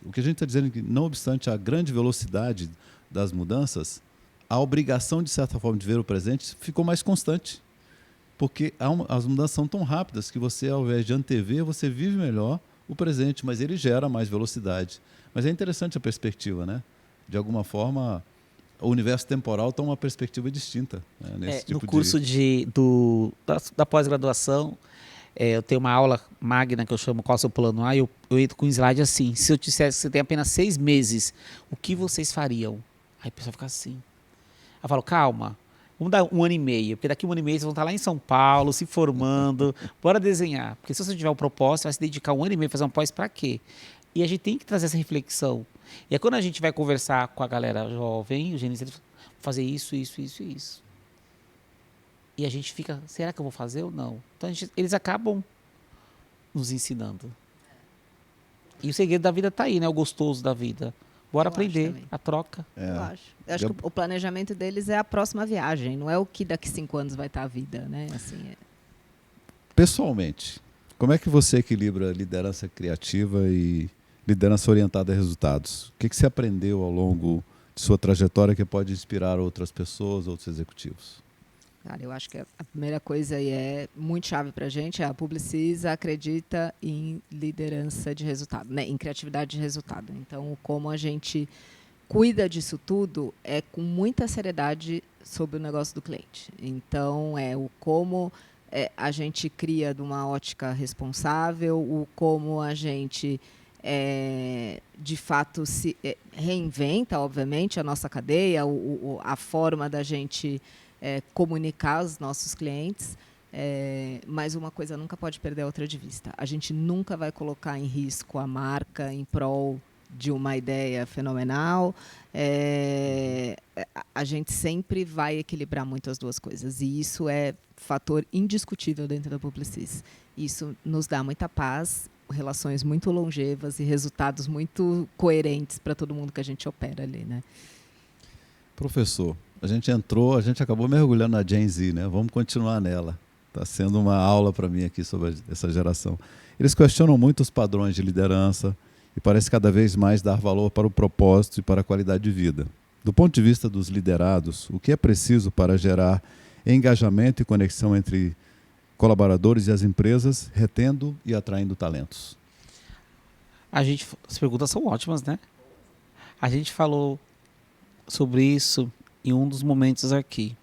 O que a gente está dizendo é que, não obstante a grande velocidade das mudanças, a obrigação, de certa forma, de ver o presente ficou mais constante. Porque as mudanças são tão rápidas que você, ao invés de antever, você vive melhor o presente, mas ele gera mais velocidade. Mas é interessante a perspectiva, né? De alguma forma, o universo temporal tem uma perspectiva distinta, né? Nesse tipo no curso da pós-graduação, eu tenho uma aula magna que eu chamo Qual é o seu plano A, e eu entro com um slide assim: se eu dissesse que você tem apenas 6 meses, o que vocês fariam? Aí a pessoa fica assim. Eu falo, calma. Vamos dar 1 ano e meio, porque daqui 1 ano e meio vocês vão estar lá em São Paulo, se formando, bora desenhar. Porque se você tiver um propósito, você vai se dedicar 1 ano e meio a fazer um pós para quê? E a gente tem que trazer essa reflexão. E é quando a gente vai conversar com a galera jovem, o Gênesis, fazer isso, isso, isso e isso. E a gente fica, será que eu vou fazer ou não? Então eles acabam nos ensinando. E o segredo da vida está aí, né? O gostoso da vida. Bora aprender a troca. Eu acho que o planejamento deles é a próxima viagem, não é o que daqui 5 anos vai estar a vida, né? Assim, Pessoalmente, como é que você equilibra liderança criativa e liderança orientada a resultados? O que você aprendeu ao longo de sua trajetória que pode inspirar outras pessoas, outros executivos? Cara, eu acho que a primeira coisa e é muito chave para a gente é a Publicis acredita em liderança de resultado, né? Em criatividade de resultado. Então, como a gente cuida disso tudo é com muita seriedade sobre o negócio do cliente. Então, o como a gente cria de uma ótica responsável, o como a gente de fato se reinventa, obviamente, a nossa cadeia, a forma da gente comunicar aos nossos clientes, mas uma coisa nunca pode perder a outra de vista. A gente nunca vai colocar em risco a marca em prol de uma ideia fenomenal. A gente sempre vai equilibrar muito as duas coisas. E isso é fator indiscutível dentro da Publicis. Isso nos dá muita paz, relações muito longevas e resultados muito coerentes para todo mundo que a gente opera ali, né? Professor, a gente acabou mergulhando na Gen Z, né? Vamos continuar nela. Está sendo uma aula para mim aqui sobre essa geração. Eles questionam muito os padrões de liderança e parece cada vez mais dar valor para o propósito e para a qualidade de vida. Do ponto de vista dos liderados, o que é preciso para gerar engajamento e conexão entre colaboradores e as empresas, retendo e atraindo talentos? As perguntas são ótimas, né? A gente falou sobre isso em um dos momentos aqui.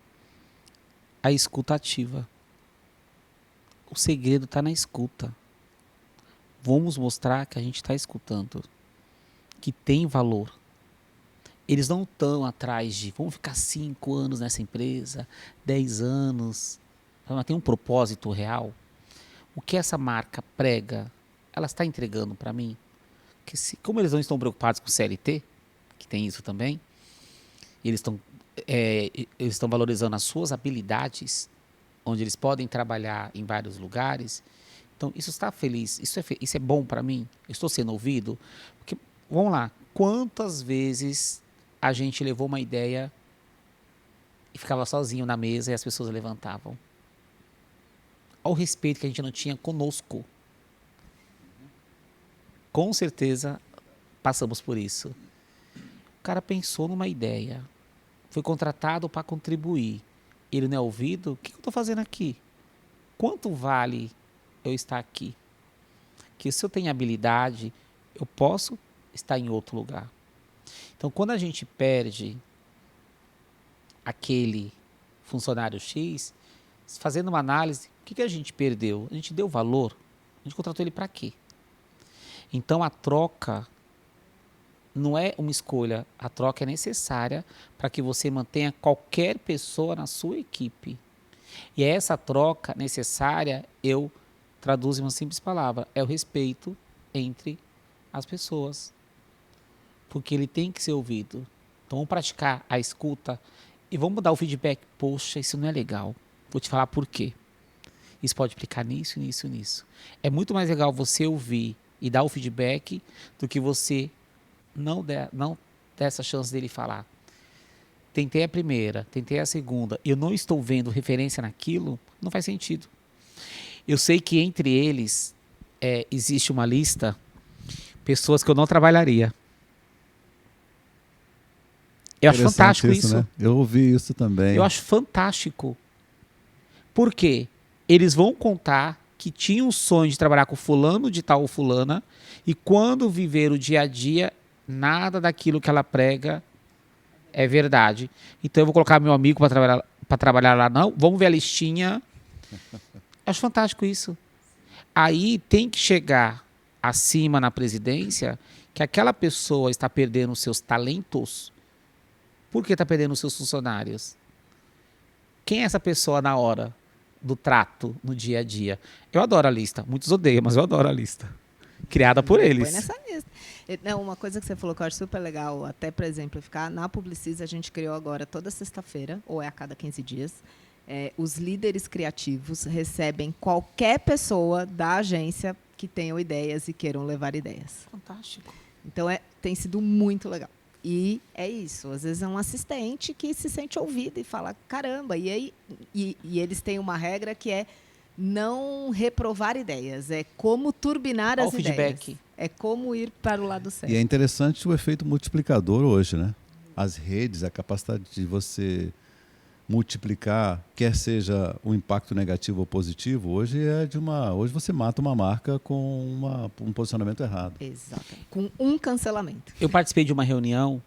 A escuta ativa. O segredo está na escuta. Vamos mostrar que a gente está escutando, que tem valor. Eles não estão atrás de, vamos ficar 5 anos nessa empresa, 10 anos. Ela tem um propósito real. O que essa marca prega, ela está entregando para mim? Como eles não estão preocupados com o CLT, que tem isso também, eles estão valorizando as suas habilidades, onde eles podem trabalhar em vários lugares. Então, isso está feliz, isso é bom para mim? Eu estou sendo ouvido? Porque, vamos lá, quantas vezes a gente levou uma ideia e ficava sozinho na mesa e as pessoas levantavam? Ao respeito que a gente não tinha conosco. Com certeza passamos por isso. O cara pensou numa ideia, foi contratado para contribuir. Ele não é ouvido? O que eu estou fazendo aqui? Quanto vale eu estar aqui? Que se eu tenho habilidade, eu posso estar em outro lugar. Então, quando a gente perde aquele funcionário X, fazendo uma análise, o que a gente perdeu? A gente deu valor? A gente contratou ele para quê? Então, a troca não é uma escolha. A troca é necessária para que você mantenha qualquer pessoa na sua equipe. E essa troca necessária, eu traduzo em uma simples palavra, é o respeito entre as pessoas. Porque ele tem que ser ouvido. Então, vamos praticar a escuta e vamos dar o feedback. Poxa, isso não é legal. Vou te falar por quê. Isso pode implicar nisso, nisso, nisso. É muito mais legal você ouvir e dar o feedback do que você não der essa chance dele falar. Tentei a primeira, tentei a segunda, e eu não estou vendo referência naquilo, não faz sentido. Eu sei que entre eles existe uma lista, pessoas que eu não trabalharia. Eu acho fantástico isso. Né? Eu ouvi isso também. Eu acho fantástico. Por quê? Eles vão contar que tinham um sonho de trabalhar com fulano de tal ou fulana, e quando viver o dia a dia, nada daquilo que ela prega é verdade. Então eu vou colocar meu amigo para trabalhar lá, não. Vamos ver a listinha. Acho fantástico isso. Aí tem que chegar acima na presidência que aquela pessoa está perdendo os seus talentos. Por que está perdendo os seus funcionários? Quem é essa pessoa na hora do trato, no dia a dia? Eu adoro a lista. Muitos odeiam, mas eu adoro a lista. Criada por eles. Põe nessa lista. Não, uma coisa que você falou que eu acho super legal, até para exemplificar, na Publicis a gente criou agora toda sexta-feira, ou é a cada 15 dias, os líderes criativos recebem qualquer pessoa da agência que tenham ideias e queiram levar ideias. Fantástico. Então, tem sido muito legal. E é isso. Às vezes é um assistente que se sente ouvido e fala, caramba. E eles têm uma regra que é não reprovar ideias. É como turbinar as ideias. Feedback. É como ir para o lado certo. E é interessante o efeito multiplicador hoje, né? As redes, a capacidade de você multiplicar, quer seja um impacto negativo ou positivo, hoje você mata uma marca com um posicionamento errado. Exato. Com um cancelamento. Eu participei de uma reunião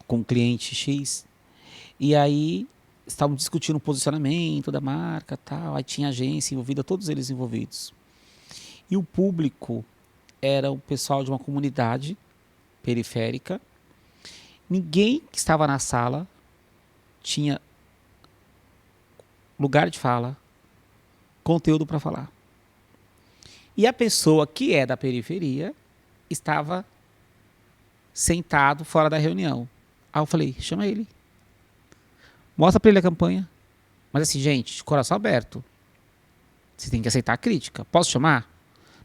com um cliente X e aí estavam discutindo o posicionamento da marca, tal, aí tinha agência envolvida, todos eles envolvidos. E o público era o pessoal de uma comunidade periférica. Ninguém que estava na sala tinha lugar de fala, conteúdo para falar. E a pessoa que é da periferia estava sentado fora da reunião. Aí eu falei, chama ele. Mostra para ele a campanha. Mas assim, gente, de coração aberto. Você tem que aceitar a crítica. Posso chamar?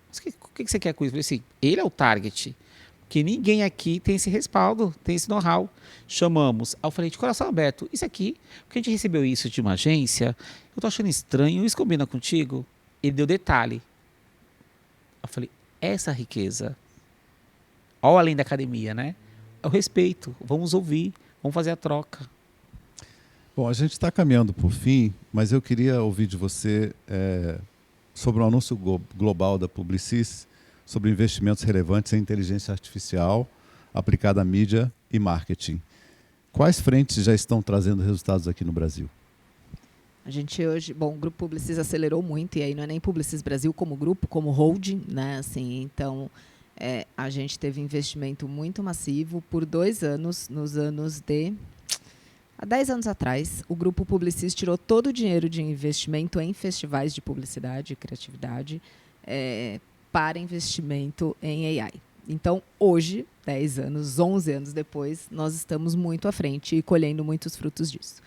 Mas o que você quer com isso? Eu falei assim, ele é o target. Porque ninguém aqui tem esse respaldo, tem esse know-how. Chamamos. Aí eu falei, de coração aberto, isso aqui, porque a gente recebeu isso de uma agência, eu tô achando estranho, isso combina contigo? Ele deu detalhe. Eu falei, essa riqueza, ao além da academia, né? É o respeito, vamos ouvir, vamos fazer a troca. Bom, a gente está caminhando por fim, mas eu queria ouvir de você sobre o anúncio global da Publicis, sobre investimentos relevantes em inteligência artificial aplicada à mídia e marketing. Quais frentes já estão trazendo resultados aqui no Brasil? A gente hoje, o Grupo Publicis acelerou muito, e aí não é nem Publicis Brasil como grupo, como holding, né? Assim, então, a gente teve investimento muito massivo por 2 anos, nos anos de... Há 10 anos atrás, o Grupo Publicis tirou todo o dinheiro de investimento em festivais de publicidade e criatividade para investimento em AI. Então, hoje, 10 anos, 11 anos depois, nós estamos muito à frente e colhendo muitos frutos disso.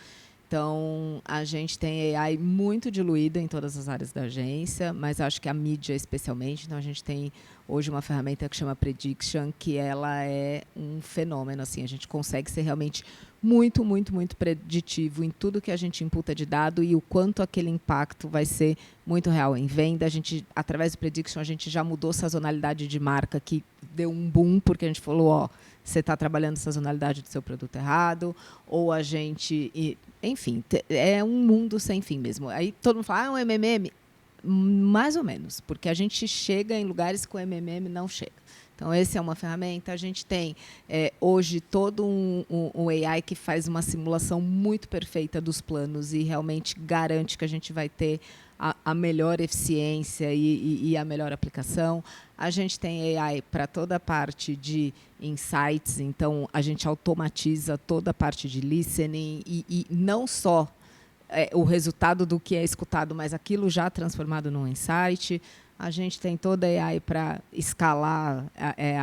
Então, a gente tem AI muito diluída em todas as áreas da agência, mas acho que a mídia especialmente. Então, a gente tem hoje uma ferramenta que chama Prediction, que ela é um fenômeno. Assim, a gente consegue ser realmente muito, muito, muito preditivo em tudo que a gente imputa de dado e o quanto aquele impacto vai ser muito real em venda. A gente, através do Prediction, a gente já mudou sazonalidade de marca, que deu um boom, porque a gente falou, você está trabalhando a sazonalidade do seu produto errado, ou a gente... Enfim, é um mundo sem fim mesmo. Aí todo mundo fala, é um MMM? Mais ou menos, porque a gente chega em lugares que o MMM não chega. Então, essa é uma ferramenta. A gente tem, hoje, todo um AI que faz uma simulação muito perfeita dos planos e realmente garante que a gente vai ter a melhor eficiência e a melhor aplicação. A gente tem AI para toda a parte de insights, então, a gente automatiza toda a parte de listening e não só o resultado do que é escutado, mas aquilo já transformado num insight. A gente tem toda a AI para escalar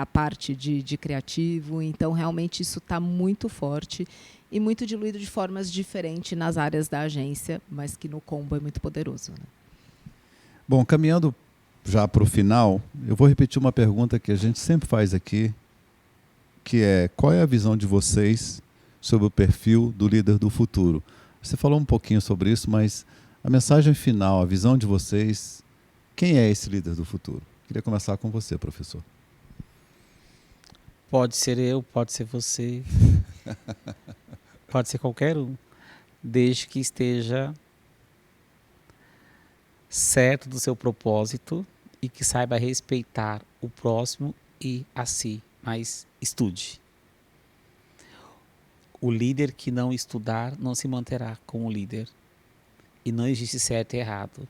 a parte de criativo. Então, realmente, isso está muito forte e muito diluído de formas diferentes nas áreas da agência, mas que no combo é muito poderoso. Né? Bom, caminhando já para o final, eu vou repetir uma pergunta que a gente sempre faz aqui, que é: qual é a visão de vocês sobre o perfil do líder do futuro? Você falou um pouquinho sobre isso, mas a mensagem final, a visão de vocês, quem é esse líder do futuro? Queria começar com você, professor. Pode ser eu, pode ser você, pode ser qualquer um, desde que esteja certo do seu propósito e que saiba respeitar o próximo e a si, mas estude. O líder que não estudar não se manterá como líder. E não existe certo e errado.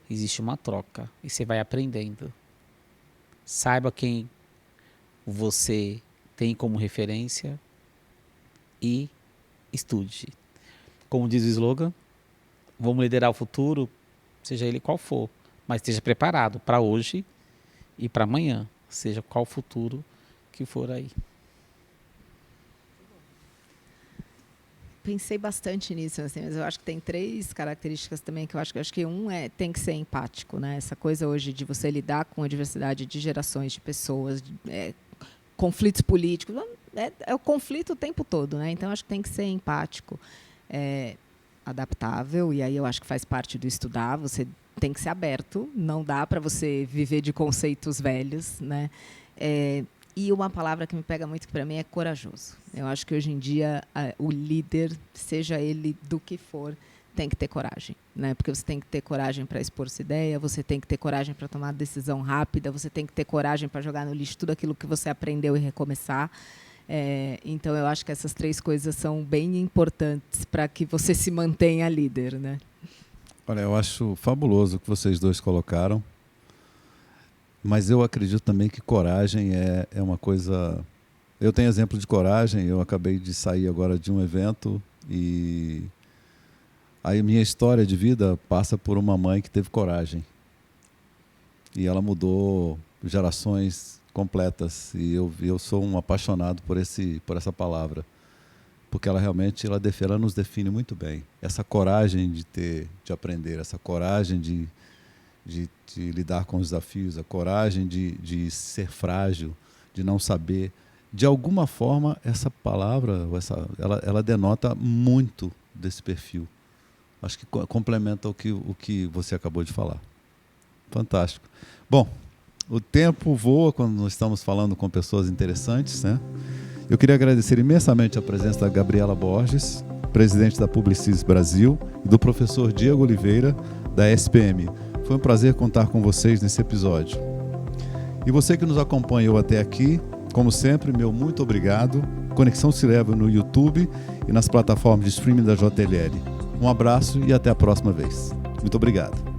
Existe uma troca e você vai aprendendo. Saiba quem você tem como referência e estude. Como diz o slogan, vamos liderar o futuro, seja ele qual for, mas esteja preparado para hoje e para amanhã, seja qual futuro que for aí. Pensei bastante nisso, assim, mas eu acho que tem 3 características também que eu acho que tem que ser empático, né? Essa coisa hoje de você lidar com a diversidade de gerações, de pessoas, conflitos políticos, é o conflito o tempo todo, né? Então acho que tem que ser empático, adaptável, e aí eu acho que faz parte do estudar. Você tem que ser aberto, não dá para você viver de conceitos velhos, né? E uma palavra que me pega muito para mim é corajoso. Eu acho que hoje em dia o líder, seja ele do que for, tem que ter coragem, né? Porque você tem que ter coragem para expor sua ideia, você tem que ter coragem para tomar decisão rápida, você tem que ter coragem para jogar no lixo tudo aquilo que você aprendeu e recomeçar. Então, eu acho que essas 3 coisas são bem importantes para que você se mantenha líder, né? Olha, eu acho fabuloso o que vocês 2 colocaram. Mas eu acredito também que coragem é uma coisa... Eu tenho exemplo de coragem. Eu acabei de sair agora de um evento e a minha história de vida passa por uma mãe que teve coragem. E ela mudou gerações completas. E eu sou um apaixonado por essa palavra. Porque ela realmente ela nos define muito bem. Essa coragem de aprender, essa coragem de lidar com os desafios, a coragem de ser frágil, de não saber. De alguma forma, essa palavra, ela denota muito desse perfil. Acho que complementa o que você acabou de falar. Fantástico. Bom, o tempo voa quando nós estamos falando com pessoas interessantes, né? Eu queria agradecer imensamente a presença da Gabriela Borges, presidente da Publicis Brasil, e do professor Diego Oliveira, da SPM. Foi um prazer contar com vocês nesse episódio. E você que nos acompanhou até aqui, como sempre, meu muito obrigado. Conexão C-Level no YouTube e nas plataformas de streaming da JLL. Um abraço e até a próxima vez. Muito obrigado.